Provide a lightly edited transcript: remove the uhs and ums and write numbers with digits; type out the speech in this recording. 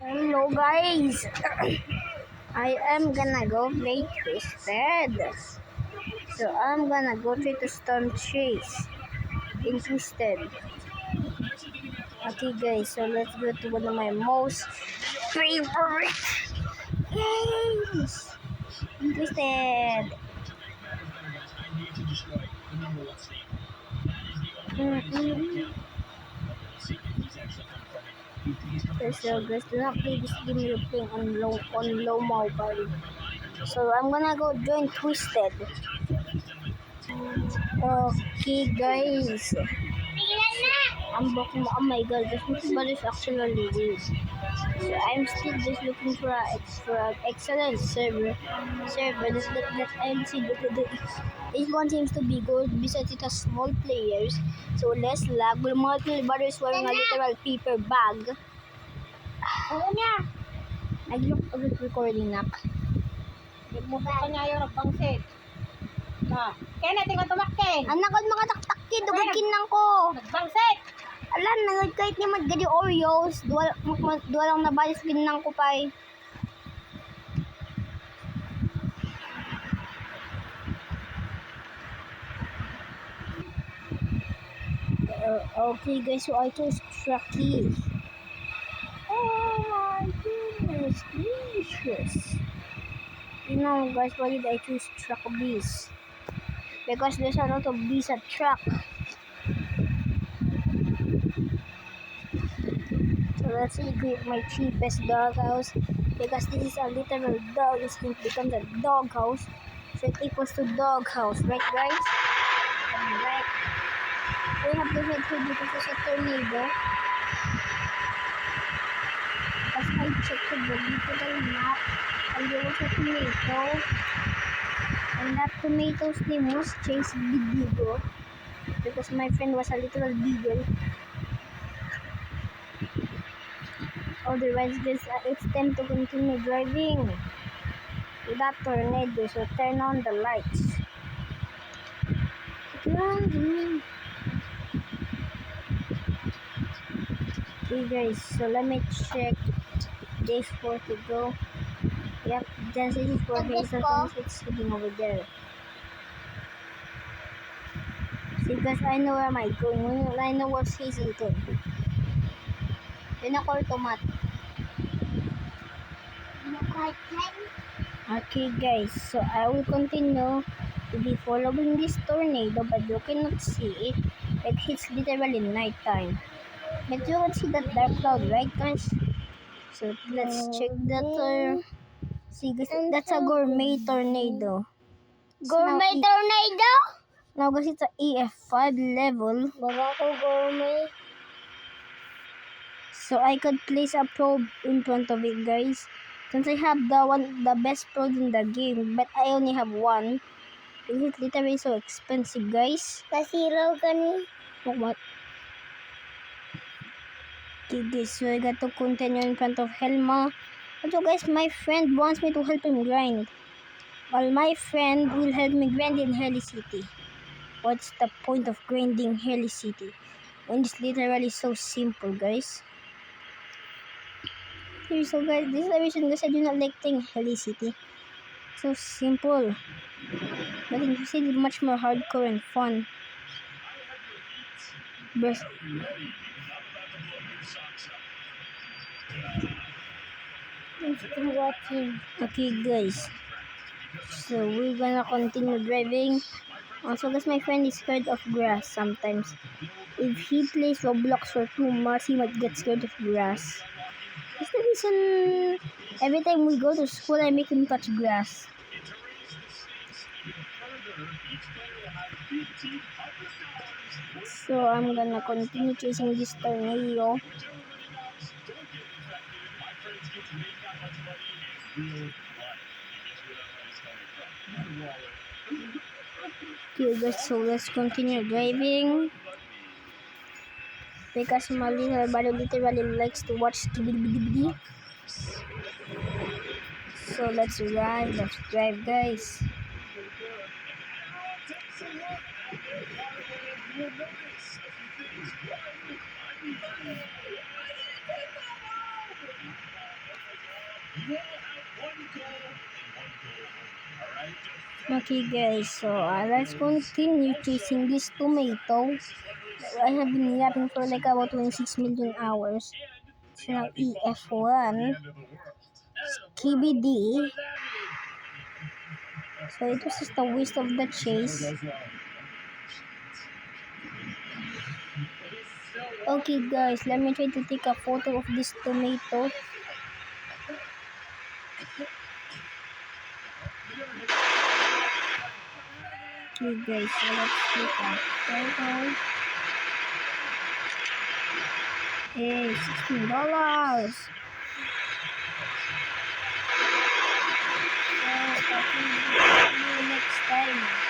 Hello guys, I am gonna go play Twisted. So I'm gonna go try to storm chase in Twisted. Okay guys, so let's go to one of my most favorite games in Twisted. So guys, do not play this game you're playing on low mobile. So I'm gonna go join Twisted. Okay guys. Oh my god, this football is actually weird. So I'm still just looking for an excellent server. That I'm seeing that this one seems to be good besides it has small players, so less lag. But multiple brothers wearing a literal paper bag. Nag-look ulit recording nak. Nagmukha ka niya yung nagbangsit. Kaya tingnan tumakkin. Anak ko makataktakin, dugagkin lang ko. Nagbangsit! Alam, kahit ni magdadi Oreos, duwa lang nabalis ginang ko pa eh. Okay guys, so I chose Trucky. Oh my goodness gracious. You know guys, why did I choose Truck Bees? Because there's a lot of bees at truck. So let's equip my cheapest doghouse. Because this is a literal dog, it becomes a doghouse. So it equals to doghouse, right guys? Right. We have to head to because there's a tornado. As I checked the digital map, and there was a tomato. And that tomato's name was Chase Bidigo. Because my friend was a literal beagle. Otherwise, guys, it's time to continue driving with that tornado. So turn on the lights. Okay, guys. So let me check days 4 to go. Yep, Genesis is 4 days. It's sitting over there. See, guys, I know where am I going. I know what's Hazelton. Then ako automat. Okay guys, so I will continue to be following this tornado, but you cannot see it. It hits literally night time. But you can see that dark cloud, right guys? So let's check that. See guys, that's a gourmet tornado. Gourmet tornado? Now guys, it's a EF5 level. Bago gourmet. So I could place a probe in front of it guys. Since I have the best probe in the game, but I only have one. It's literally so expensive guys. Nasiro ka ni. What? Okay guys, so I got to continue in front of Helma. Also guys, my friend wants me to help him grind. While my friend will help me grind in Helicity. What's the point of grinding Helicity? When it's literally so simple guys. Here, so guys, this is the reason guys I do not like playing Helicity. So simple. But in Helicity is much more hardcore and fun. Best. Still watching. Okay guys, so we're gonna continue driving. Also guys, my friend is scared of grass sometimes. If he plays Roblox for too much, he might get scared of grass. That's the reason every time we go to school, I make him touch grass. So I'm gonna continue chasing this tornado. Okay guys, so let's continue driving. Because my little brother literally likes to watch TV. So let's drive guys. Okay guys, so let's continue chasing this tomato. I have been yapping for like about 26 million hours. So now EF1, KBD. So it was just a waste of the chase. Okay guys, let me try to take a photo of this tomato. Okay guys, so let's take a photo. Hey, $16. So, see you next time.